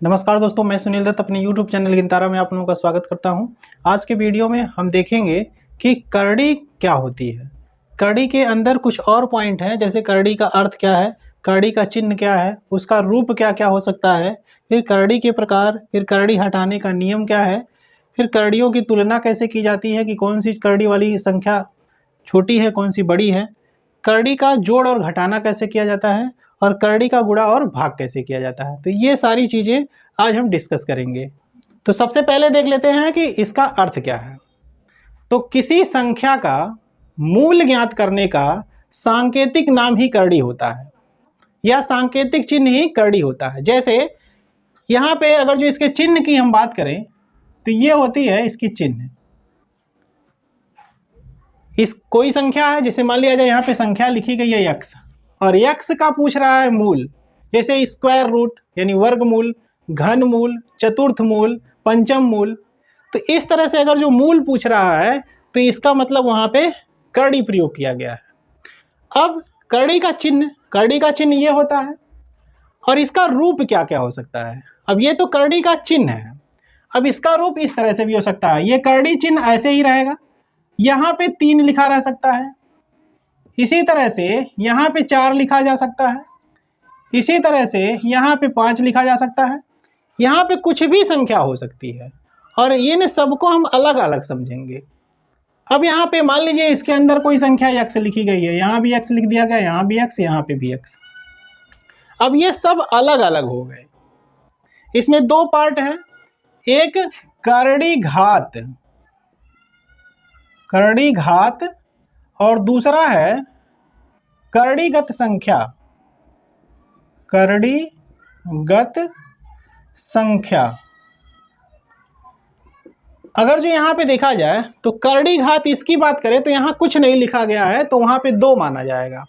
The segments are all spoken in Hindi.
नमस्कार दोस्तों, मैं सुनील दत्त अपने YouTube चैनल गिनतारा में आप लोगों का स्वागत करता हूं। आज के वीडियो में हम देखेंगे कि करड़ी क्या होती है। करड़ी के अंदर कुछ और पॉइंट हैं, जैसे करड़ी का अर्थ क्या है, करड़ी का चिन्ह क्या है, उसका रूप क्या क्या हो सकता है, फिर करड़ी के प्रकार, फिर करड़ी हटाने का नियम क्या है, फिर करड़ियों की तुलना कैसे की जाती है कि कौन सी करड़ी वाली संख्या छोटी है, कौन सी बड़ी है, करड़ी का जोड़ और घटाना कैसे किया जाता है, और करड़ी का गुणा और भाग कैसे किया जाता है। तो ये सारी चीज़ें आज हम डिस्कस करेंगे। तो सबसे पहले देख लेते हैं कि इसका अर्थ क्या है। तो किसी संख्या का मूल ज्ञात करने का सांकेतिक नाम ही करड़ी होता है, या सांकेतिक चिन्ह ही करड़ी होता है। जैसे यहाँ पे अगर जो इसके चिन्ह की हम बात करें तो ये होती है इसकी चिन्ह। इस कोई संख्या है, जैसे मान लिया जाए यहाँ पे संख्या लिखी गई है x, और x का पूछ रहा है मूल, जैसे स्क्वायर रूट यानी वर्गमूल, घन मूल, चतुर्थ मूल, पंचम मूल। तो इस तरह से अगर जो मूल पूछ रहा है तो इसका मतलब वहाँ पे करड़ी प्रयोग किया गया है। अब करड़ी का चिन्ह ये होता है, और इसका रूप क्या क्या हो सकता है। अब ये तो करड़ी का चिन्ह है, अब इसका रूप इस तरह से भी हो सकता है। ये करड़ी चिन्ह ऐसे ही रहेगा, यहाँ पे 3 लिखा रह सकता है, इसी तरह से यहाँ पे 4 लिखा जा सकता है, इसी तरह से यहाँ पे 5 लिखा जा सकता है, यहाँ पे कुछ भी संख्या हो सकती है, और ये न सबको हम अलग अलग समझेंगे। अब यहाँ पे मान लीजिए इसके अंदर कोई संख्या x लिखी गई है, यहाँ भी x लिख दिया गया, यहाँ भी x, यहाँ पे भी x। अब ये सब अलग अलग हो गए। इसमें 2 पार्ट हैं, एक करड़ी घात और दूसरा है करड़ीगत संख्या। अगर जो यहाँ पे देखा जाए तो करड़ी घात इसकी बात करें तो यहाँ कुछ नहीं लिखा गया है, तो वहाँ पे 2 माना जाएगा।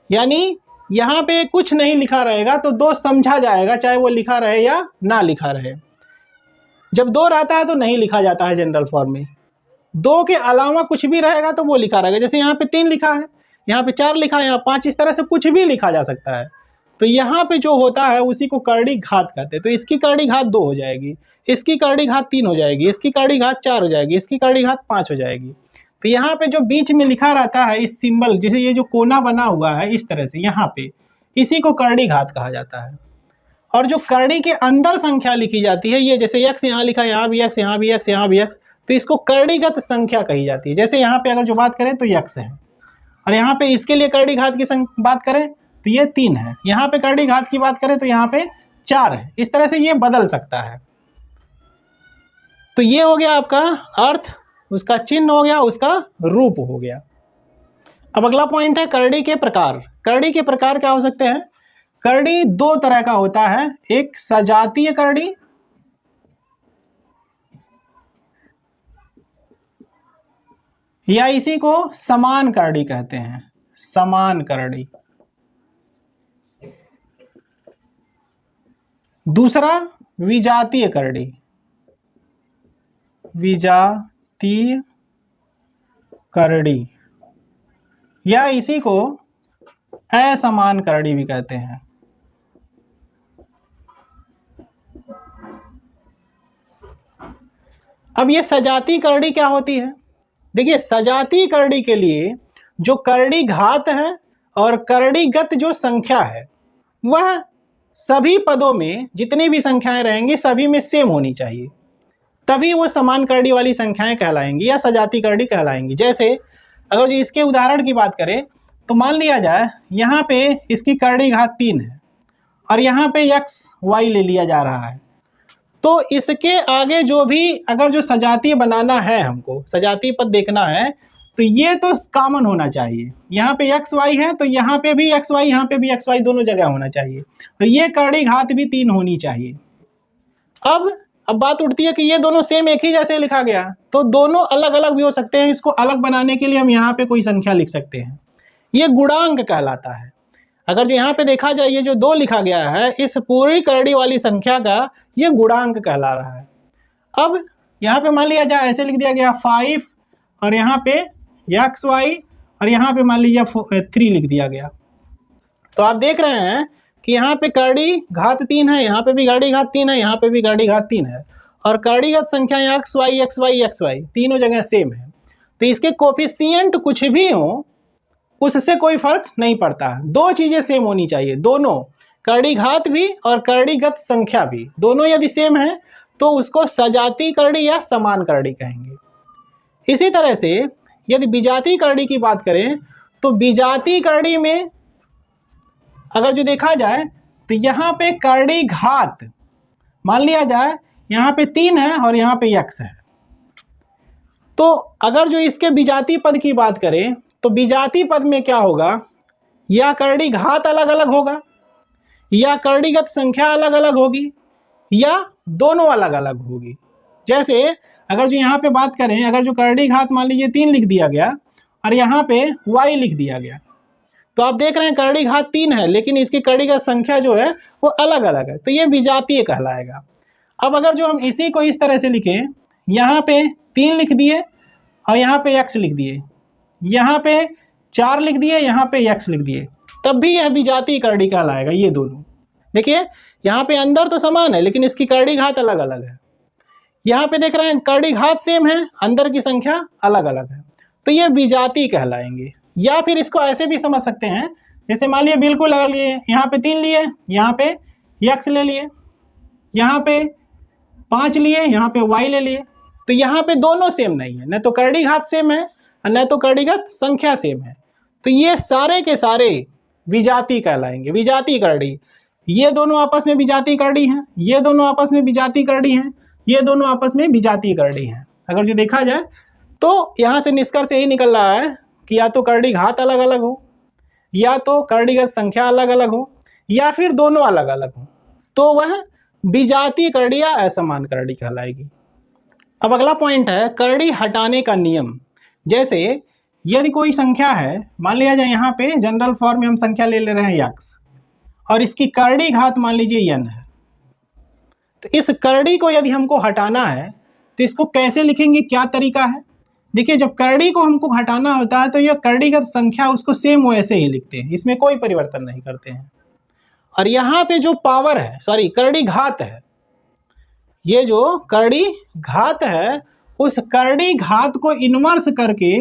यानी यहाँ पे कुछ नहीं लिखा रहेगा तो 2 समझा जाएगा, चाहे वो लिखा रहे या ना लिखा रहे। जब 2 रहता है तो नहीं लिखा जाता है जनरल फॉर्म में। 2 के अलावा कुछ भी रहेगा तो वो लिखा रहेगा। जैसे यहाँ पे 3 लिखा है, यहाँ पे 4 लिखा है, यहाँ 5, इस तरह से कुछ भी लिखा जा सकता है। तो यहाँ पे जो होता है उसी को करड़ी घात कहते हैं। तो इसकी करड़ी घात 2 हो जाएगी, इसकी करड़ी घात 3 हो जाएगी, इसकी करड़ी घात 4 हो जाएगी, इसकी करड़ी घात 5 हो जाएगी। तो यहाँ पे जो बीच में लिखा रहता है इस सिंबल, जैसे ये जो कोना बना हुआ है इस तरह से, यहाँ पे इसी को करड़ी घात कहा जाता है। और जो करड़ी के अंदर संख्या लिखी जाती है, ये जैसे x यहाँ लिखा है, यहाँ भी x, यहाँ भी x, यहाँ भी x, तो इसको करड़ीगत संख्या कही जाती है। जैसे यहाँ पे अगर जो बात करें तो x है, और यहाँ पे इसके लिए करड़ी घात की बात करें तो ये 3 है, यहाँ पे करड़ी घात की बात करें तो यहाँ पे 4 है। इस तरह से ये बदल सकता है। तो ये हो गया आपका अर्थ, उसका चिन्ह हो गया, उसका रूप हो गया। अब अगला पॉइंट है करड़ी के प्रकार। करड़ी के प्रकार क्या हो सकते हैं। करड़ी 2 तरह का होता है, एक सजातीय करड़ी, या इसी को समान करड़ी कहते हैं, समान करड़ी। दूसरा विजातीय करड़ी, विजातीय करड़ी, या इसी को असमान करड़ी भी कहते हैं। अब ये सजाती करड़ी क्या होती है। देखिए, सजाती करड़ी के लिए जो करड़ी घात है और करड़ीगत जो संख्या है, वह सभी पदों में जितनी भी संख्याएं रहेंगी सभी में सेम होनी चाहिए, तभी वो समान करड़ी वाली संख्याएं कहलाएंगी या सजाती करड़ी कहलाएंगी। जैसे अगर जो इसके उदाहरण की बात करें तो मान लिया जाए यहाँ पे इसकी करड़ी घात 3 है, और यहाँ पे x y ले लिया जा रहा है, तो इसके आगे जो भी अगर जो सजातीय बनाना है, हमको सजातीय पद देखना है, तो ये तो कॉमन होना चाहिए। यहाँ पे x y है तो यहाँ पे भी x y, यहाँ पे भी x y, दोनों जगह होना चाहिए, और ये करड़ी घात भी 3 होनी चाहिए। अब बात उठती है कि ये दोनों सेम एक ही जैसे लिखा गया, तो दोनों अलग अलग भी हो सकते हैं। इसको अलग बनाने के लिए हम यहाँ पे कोई संख्या लिख सकते हैं, ये गुणांक कहलाता है। अगर जो यहाँ पे देखा जाए, ये जो 2 लिखा गया है, इस पूरी करड़ी वाली संख्या का ये गुणांक कहला रहा है। अब यहाँ पे मान लिया जाए ऐसे लिख दिया गया 5, और यहाँ पे xy, और यहाँ पे मान लीजिए 3 लिख दिया गया। तो आप देख रहे हैं कि यहाँ पे करड़ी घात 3 है, यहाँ पे भी करड़ी घात 3 है, यहाँ पे भी करड़ी घात 3 है, और करड़ी घात संख्या एक्स वाई तीनों जगह सेम है, तो इसके कोफिशिएंट कुछ भी हो उससे कोई फर्क नहीं पड़ता। दो चीजें सेम होनी चाहिए, दोनों करड़ी घात भी और करड़ीगत संख्या भी, दोनों यदि सेम है तो उसको सजाती करड़ी या समान करड़ी कहेंगे। इसी तरह से यदि विजातीय करड़ी की बात करें तो विजातीय करड़ी में अगर जो देखा जाए तो यहाँ पे करड़ी घात मान लिया जाए यहाँ पे 3 है और यहाँ पे x है, तो अगर जो इसके विजातीय पद की बात करें तो विजातीय पद में क्या होगा, या करड़ी घात अलग अलग होगा, या करड़ीगत संख्या अलग अलग होगी, या दोनों अलग अलग होगी। जैसे अगर जो यहाँ पे बात करें, अगर जो करड़ी घात मान लीजिए 3 लिख दिया गया और यहाँ पे y लिख दिया गया, तो आप देख रहे हैं करड़ी घात 3 है लेकिन इसकी करड़ीगत संख्या जो है वो अलग अलग है, तो ये विजातीय कहलाएगा। अब अगर जो हम इसी को इस तरह से लिखें, यहाँ पे 3 लिख दिए और यहाँ पे x लिख दिए, यहाँ पे 4 लिख दिए, यहाँ पे x लिख दिए, तब भी यह विजातीय करड़ी कहलाएगा। ये दोनों देखिए यहाँ पे अंदर तो समान है लेकिन इसकी करड़ी घात अलग अलग है, यहाँ पे देख रहे हैं करड़ी घात सेम है, अंदर की संख्या अलग अलग है, तो ये विजातीय कहलाएंगे। या फिर इसको ऐसे भी समझ सकते हैं, जैसे मान लिया बिल्कुल अलग लिए, यहाँ पे 3 लिए, यहाँ पे x ले लिए, यहाँ पे 5 लिए, यहाँ पे y ले लिए, तो यहाँ पे दोनों सेम नहीं है, न तो करड़ी घात सेम है और न तो करड़ीगत संख्या सेम है, तो ये सारे के सारे विजातीय कहलाएंगे, विजातीय करड़ी। ये दोनों आपस में विजातीय करड़ी हैं, ये दोनों आपस में विजातीय करड़ी हैं, ये दोनों आपस में विजातीय करड़ी हैं। अगर जो देखा जाए तो यहाँ से निष्कर्ष यही निकल रहा है कि या तो करड़ी घात अलग अलग हो, या तो करड़ीगत संख्या अलग अलग हो, या फिर दोनों अलग अलग हो, तो वह विजातीय करड़ी या असमान करड़ी कहलाएगी। अब अगला पॉइंट है करड़ी हटाने का नियम। जैसे यदि कोई संख्या है, मान लिया जाए यहाँ पे जनरल फॉर्म में हम संख्या ले रहे हैं x और इसकी करड़ी घात मान लीजिए n है, तो इस करड़ी को यदि हमको हटाना है तो इसको कैसे लिखेंगे, क्या तरीका है। देखिए जब करड़ी को हमको हटाना होता है तो यह करड़ीगत संख्या उसको सेम वैसे ही लिखते हैं, इसमें कोई परिवर्तन नहीं करते हैं। और यहाँ पे जो पावर है, सॉरी करड़ी घात है, ये जो करड़ी घात है उस करड़ी घात को इन्वर्स करके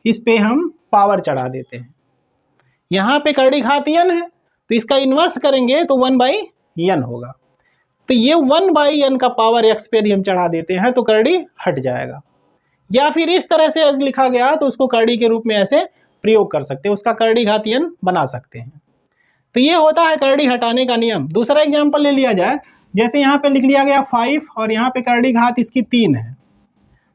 इस पे हम पावर चढ़ा देते हैं। यहाँ पे करड़ी घात n है तो इसका इन्वर्स करेंगे तो 1/n होगा, तो ये 1/n का पावर x पे यदि हम चढ़ा देते हैं तो करड़ी हट जाएगा। या फिर इस तरह से अगर लिखा गया तो उसको करड़ी के रूप में ऐसे प्रयोग कर सकते हैं, उसका करड़ी घात n बना सकते हैं। तो ये होता है करड़ी हटाने का नियम। दूसरा एग्जाम्पल ले लिया जाए, जैसे यहाँ पे लिख लिया गया 5 और यहाँ पे करड़ी घात इसकी 3 है,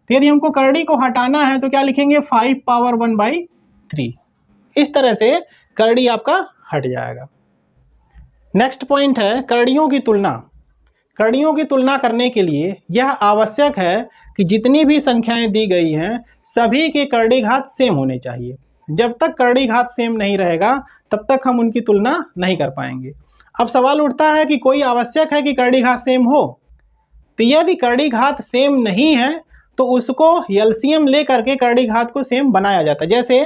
तो यदि हमको करड़ी को हटाना है तो क्या लिखेंगे 5 पावर 1/3, इस तरह से करड़ी आपका हट जाएगा। नेक्स्ट पॉइंट है करड़ियों की तुलना। करड़ियों की तुलना करने के लिए यह आवश्यक है कि जितनी भी संख्याएं दी गई हैं सभी के करड़ी घात सेम होने चाहिए। जब तक करड़ी घात सेम नहीं रहेगा तब तक हम उनकी तुलना नहीं कर पाएंगे। अब सवाल उठता है कि कोई आवश्यक है कि करड़ी घात सेम हो, तो यदि करड़ी घात सेम नहीं है तो उसको एलसीएम ले करके करड़ी घात को सेम बनाया जाता है। जैसे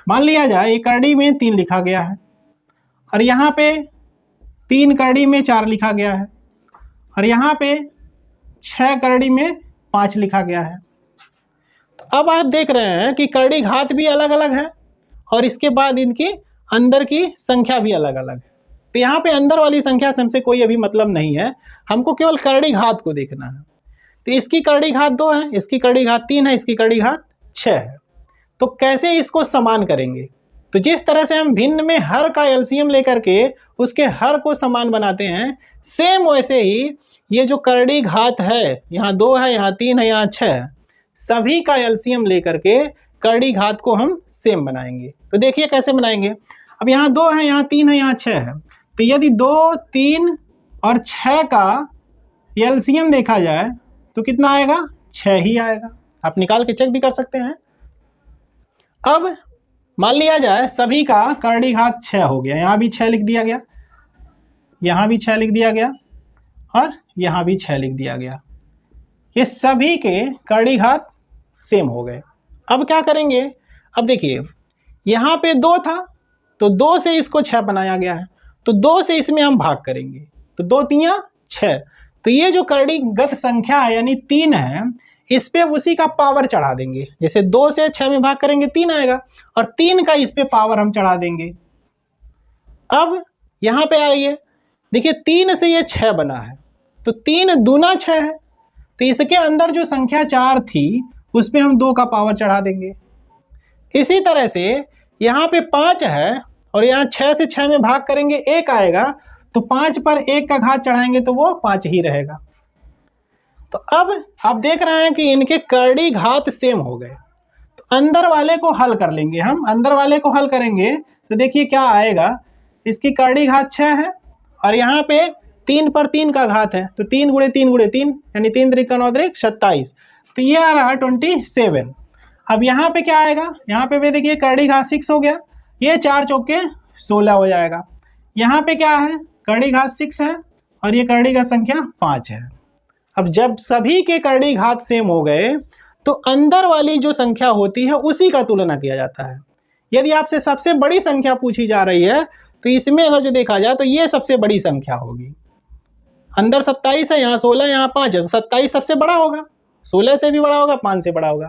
मान लिया जाए ये करड़ी में 3 लिखा गया है और यहाँ पे 3 करड़ी में 4 लिखा गया है और यहाँ पे 6 करड़ी में 5 लिखा गया है। तो अब आप देख रहे हैं कि करड़ी घात भी अलग अलग है और इसके बाद इनकी अंदर की संख्या भी अलग अलग है। तो यहाँ पे अंदर वाली संख्या से हमसे कोई अभी मतलब नहीं है, हमको केवल करड़ी घात को देखना है। तो इसकी करड़ी घात 2 है, इसकी करड़ी घात 3 है, इसकी करड़ी घात 6 है। तो कैसे इसको समान करेंगे, तो जिस तरह से हम भिन्न में हर का एलसीएम लेकर के उसके हर को समान बनाते हैं, सेम वैसे ही ये जो करड़ी घात है, यहाँ 2 है, यहाँ 3 है, यहाँ 6 है, सभी का एलसीएम लेकर के करड़ी घात को हम सेम बनाएंगे। तो देखिए कैसे बनाएंगे। अब यहाँ 2 है, यहाँ 3 है, यहाँ 6 है, तो यदि 2, 3 और 6 का एलसीएम देखा जाए तो कितना आएगा, 6 ही आएगा। आप निकाल के चेक भी कर सकते हैं। अब मान लिया जाए सभी का करड़ी घात 6 हो गया, यहाँ भी 6 लिख दिया गया, यहाँ भी 6 लिख दिया गया और यहाँ भी 6 लिख दिया गया। ये सभी के करड़ी घात सेम हो गए। अब क्या करेंगे, अब देखिए यहाँ पे 2 था तो 2 से इसको 6 बनाया गया है, तो 2 से इसमें हम भाग करेंगे, तो 2 तियां 6। तो ये जो करणीगत संख्या है यानी 3 है, इस पे उसी का पावर चढ़ा देंगे। जैसे 2 से 6 में भाग करेंगे 3 आएगा, और 3 का इस पे पावर हम चढ़ा देंगे। अब यहाँ पे आइए, देखिए 3 से ये 6 बना है, तो 3 दूना 6 है, तो इसके अंदर जो संख्या 4 थी उस पे हम 2 का पावर चढ़ा देंगे। इसी तरह से यहाँ पे 5 है, और यहाँ 6 से 6 में भाग करेंगे 1 आएगा, तो 5 पर 1 का घात चढ़ाएंगे तो वो 5 ही रहेगा। तो अब आप देख रहे हैं कि इनके करड़ी घात सेम हो गए। तो अंदर वाले को हल कर लेंगे हम। अंदर वाले को हल करेंगे तो देखिए क्या आएगा, इसकी करड़ी घात 6 है, और यहाँ पे 3 पर 3 का घात है, तो 3 गुणे 3 गुणे 3 यानी 3 त्रिक 9 त्रिक 27, तो ये आ रहा है 27। अब यहाँ पे क्या आएगा, यहाँ पे भी देखिए करड़ी घात 6 हो गया, ये 4 चौके 16 हो जाएगा। यहाँ पे क्या है, करड़ी घात 6 है, और ये करड़ी घात संख्या 5 है। अब जब सभी के करड़ी घात सेम हो गए तो अंदर वाली जो संख्या होती है उसी का तुलना किया जाता है। यदि आपसे सबसे बड़ी संख्या पूछी जा रही है तो इसमें अगर जो देखा जाए तो ये सबसे बड़ी संख्या होगी। अंदर 27 है, यहाँ 16, यहाँ 5 है, तो 27 सबसे बड़ा होगा, 16 से भी बड़ा होगा, 5 से बड़ा होगा,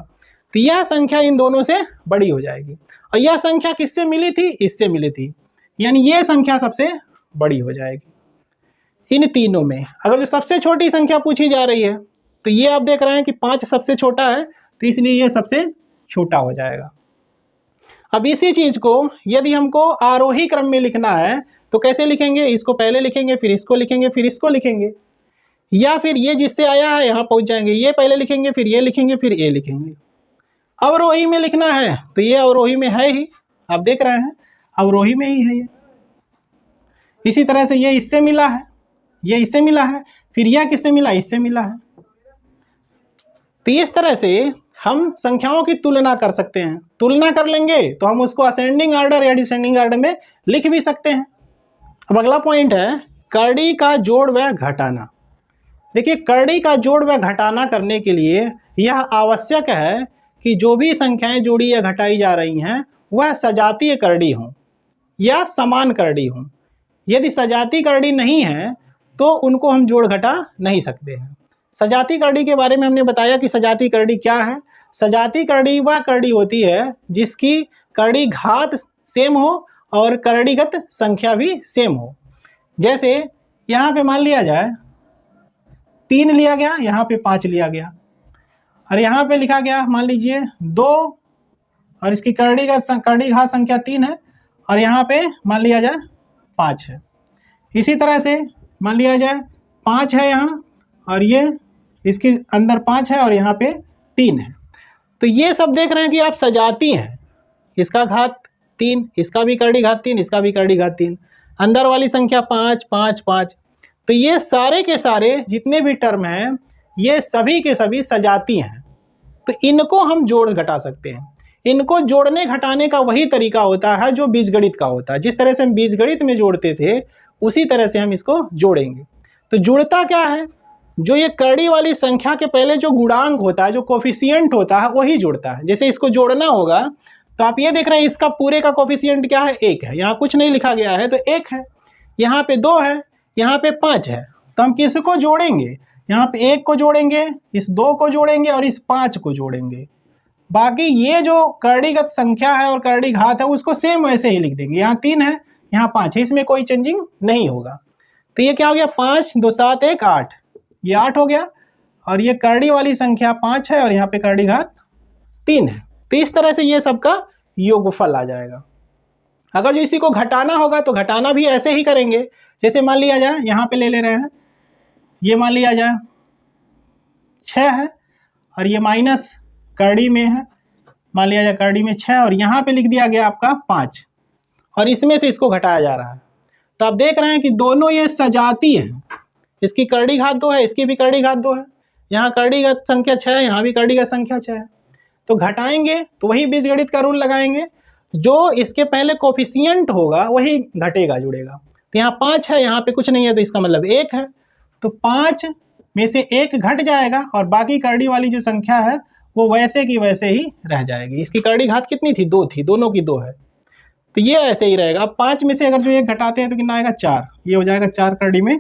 तो यह संख्या इन दोनों से बड़ी हो जाएगी। और यह संख्या किससे मिली थी, इससे मिली थी, यानी ये संख्या सबसे बड़ी हो जाएगी इन तीनों में। अगर जो सबसे छोटी संख्या पूछी जा रही है तो ये आप देख रहे हैं कि 5 सबसे छोटा है, तो इसलिए ये सबसे छोटा हो जाएगा। अब इसी चीज को यदि हमको आरोही क्रम में लिखना है तो कैसे लिखेंगे, इसको पहले लिखेंगे, फिर इसको लिखेंगे, फिर इसको लिखेंगे, या फिर ये जिससे आया है यहाँ पहुंच जाएंगे, ये पहले लिखेंगे, फिर ये लिखेंगे, फिर ये लिखेंगे। अवरोही में लिखना है तो ये अवरोही में है ही, आप देख रहे हैं अवरोही में ही है ये। इसी तरह से ये इससे मिला है, ये इससे मिला है, फिर यह किससे मिला, इससे मिला है। तो इस तरह से हम संख्याओं की तुलना कर सकते हैं। तुलना कर लेंगे तो हम उसको असेंडिंग ऑर्डर या डिसेंडिंग ऑर्डर में लिख भी सकते हैं। अब अगला पॉइंट है करड़ी का जोड़ व घटाना। देखिए करड़ी का जोड़ व घटाना करने के लिए यह आवश्यक है कि जो भी संख्याएं जोड़ी या घटाई जा रही हैं वह सजातीय करड़ी हों या समान करड़ी हों। यदि सजाती करड़ी नहीं है तो उनको हम जोड़ घटा नहीं सकते हैं। सजाती करड़ी के बारे में हमने बताया कि सजाती करड़ी क्या है। सजाती करड़ी वह करड़ी होती है जिसकी करड़ी घात सेम हो और करड़ीगत संख्या भी सेम हो। जैसे यहाँ पे मान लिया जाए 3 लिया गया, यहाँ पे 5 लिया गया, और यहाँ पे लिखा गया मान लीजिए 2, और इसकी करड़ी घात संख्या 3 है, और यहाँ पे मान लिया जाए 5 है। इसी तरह से मान लिया जाए 5 है यहाँ, और ये इसके अंदर 5 है और यहाँ पे 3 है। तो ये सब देख रहे हैं कि आप सजाती हैं, इसका घात 3, इसका भी करड़ी घात 3, इसका भी करड़ी घात 3, अंदर वाली संख्या 5 5 5। तो ये सारे के सारे जितने भी टर्म हैं ये सभी के सभी सजाती हैं। तो इनको हम जोड़ घटा सकते हैं। इनको जोड़ने घटाने का वही तरीका होता है जो बीजगणित का होता है। जिस तरह से हम बीजगणित में जोड़ते थे उसी तरह से हम इसको जोड़ेंगे। तो जुड़ता क्या है, जो ये करड़ी वाली संख्या के पहले जो गुणांक होता है, जो कोफिशिएंट होता है, वही जुड़ता है। जैसे इसको जोड़ना होगा तो आप ये देख रहे हैं इसका पूरे का कोफिशिएंट क्या है, 1 है। यहाँ कुछ नहीं लिखा गया है तो 1 है, यहाँ पे 2 है, यहाँ पे 5 है। तो हम किसको जोड़ेंगे, यहाँ पे 1 को जोड़ेंगे, इस 2 को जोड़ेंगे और इस 5 को जोड़ेंगे। बाकी ये जो करड़ीगत संख्या है और करड़ी घात है उसको सेम वैसे ही लिख देंगे। यहाँ 3 है, यहाँ 5 है, इसमें कोई चेंजिंग नहीं होगा। तो ये क्या हो गया, 5 2 7 1 8, ये 8 हो गया, और ये करड़ी वाली संख्या 5 है और यहाँ पे करड़ी घात 3 है। तो इस तरह से ये सबका योगफल आ जाएगा। अगर जो इसी को घटाना होगा तो घटाना भी ऐसे ही करेंगे। जैसे मान लिया जाए यहाँ पे ले रहे हैं, ये मान लिया जाए 6 है और ये माइनस करड़ी में है, मान लिया जाए करड़ी में 6, और यहाँ पे लिख दिया गया आपका 5, और इसमें से इसको घटाया जा रहा है। तो आप देख रहे हैं कि दोनों ये सजाती हैं। इसकी करड़ी घात 2 है, इसकी भी करड़ी घात 2 है, यहाँ करड़ी घात संख्या 6 है, यहाँ भी करड़ी घात संख्या 6 है। तो घटाएंगे तो वही बीजगणित का रूल लगाएंगे, जो इसके पहले कोफिशिएंट होगा वही घटेगा जुड़ेगा। तो यहाँ 5 है, यहाँ पे कुछ नहीं है, तो इसका मतलब 1 है। तो 5 में से 1 घट जाएगा और बाकी करड़ी वाली जो संख्या है वो वैसे की वैसे ही रह जाएगी। इसकी करड़ी घात कितनी थी, 2 थी, दोनों की 2 है। तो ये ऐसे ही रहेगा। अब 5 में से अगर जो एक घटाते हैं तो कितना आएगा 4, ये हो जाएगा 4 करड़ी में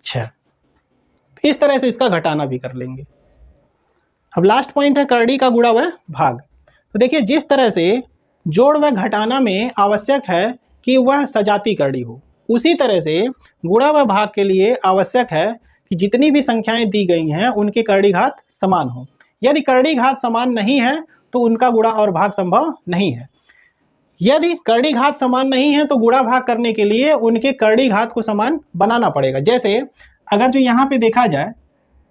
6। तो इस तरह से इसका घटाना भी कर लेंगे। अब लास्ट पॉइंट है करड़ी का गुणा व भाग। तो देखिए जिस तरह से जोड़ व घटाना में आवश्यक है कि वह सजाती करड़ी हो, उसी तरह से गुणा व भाग के लिए आवश्यक है कि जितनी भी संख्याएं दी गई हैं उनके करड़ी घात समान हो। यदि करड़ी घात समान नहीं है तो उनका गुणा और भाग संभव नहीं है। यदि करड़ी घात समान नहीं है तो गुणा भाग करने के लिए उनके करड़ी घात को समान बनाना पड़ेगा। जैसे अगर जो यहाँ पे देखा जाए,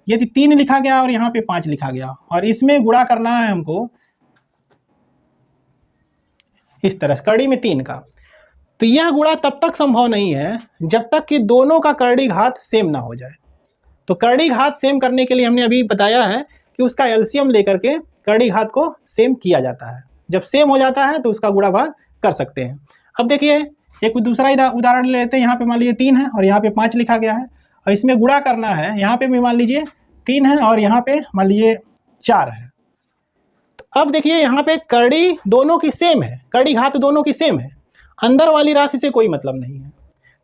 यदि 3 लिखा गया और यहाँ पे 5 लिखा गया और इसमें गुणा करना है हमको इस तरह करड़ी में 3 का, तो यह गुणा तब तक संभव नहीं है जब तक कि दोनों का करड़ी घात सेम ना हो जाए। तो करड़ी घात सेम करने के लिए हमने अभी बताया है कि उसका एलसीएम लेकर के करड़ी घात को सेम किया जाता है। जब सेम हो जाता है तो उसका गुणा भाग कर सकते हैं। अब देखिए एक दूसरा उदाहरण ले लेते हैं। यहाँ पे मान लीजिए 3 है और यहाँ पे 5 लिखा गया है और इसमें गुणा करना है। यहाँ पे भी मान लीजिए 3 है और यहाँ पे मान लीजिए 4 है। तो अब देखिए यहाँ पे करड़ी दोनों की सेम है, करड़ी घात दोनों की सेम है, अंदर वाली राशि से कोई मतलब नहीं है।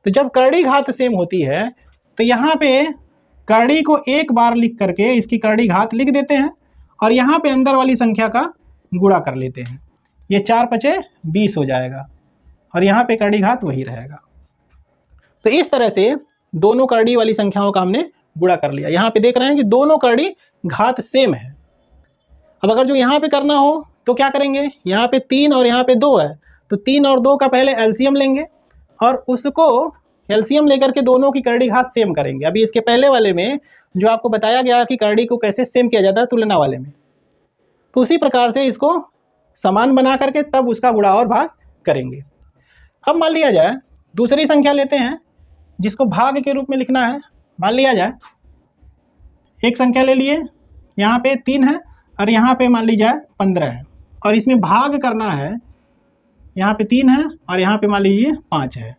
तो जब करड़ी घात सेम होती है तो यहाँ पे करड़ी को एक बार लिख करके इसकी करड़ी घात लिख देते हैं और यहाँ पे अंदर वाली संख्या का गुणा कर लेते हैं। ये 4 पचे 20 हो जाएगा और यहाँ पे करड़ी घात वही रहेगा। तो इस तरह से दोनों करड़ी वाली संख्याओं का हमने गुणा कर लिया। यहाँ पे देख रहे हैं कि दोनों करड़ी घात सेम है। अब अगर जो यहाँ पे करना हो तो क्या करेंगे, यहाँ पे 3 और यहाँ पे 2 है तो 3 और 2 का पहले एलसीएम लेंगे और उसको एलसीएम लेकर के दोनों की करड़ी घात सेम करेंगे। अभी इसके पहले वाले में जो आपको बताया गया कि करड़ी को कैसे सेम किया जाता है तुलना वाले में, तो उसी प्रकार से इसको समान बना करके तब उसका गुणा और भाग करेंगे। अब मान लिया जाए दूसरी संख्या लेते हैं जिसको भाग के रूप में लिखना है। मान लिया जाए एक संख्या ले लिए, यहाँ पे 3 है और यहाँ पे मान लीजिए 15 है और इसमें भाग करना है। यहाँ पे 3 है और यहाँ पे मान लीजिए 5 है।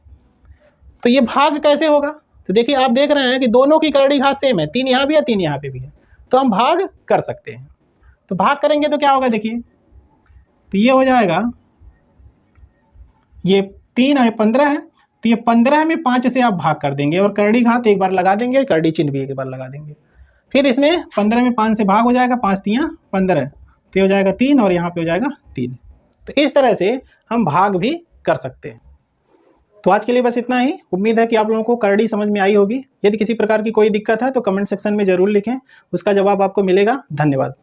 तो ये भाग कैसे होगा, तो देखिए आप देख रहे हैं कि दोनों की करड़ी घात सेम है, 3 यहाँ भी है 3 यहाँ पे भी है, तो हम भाग कर सकते हैं। तो भाग करेंगे तो क्या होगा, देखिए तो ये हो जाएगा, ये 3 है 15 है तो ये 15 में 5 से आप भाग कर देंगे और करड़ी घात एक बार लगा देंगे, करड़ी चिन्ह भी एक बार लगा देंगे। फिर इसमें 15 में 5 से भाग हो जाएगा, 5 3 15 तो हो जाएगा 3 और यहाँ पे हो जाएगा 3। तो इस तरह से हम भाग भी कर सकते हैं। तो आज के लिए बस इतना ही। उम्मीद है कि आप लोगों को करड़ी समझ में आई होगी। यदि किसी प्रकार की कोई दिक्कत है तो कमेंट सेक्शन में ज़रूर लिखें, उसका जवाब आपको मिलेगा। धन्यवाद।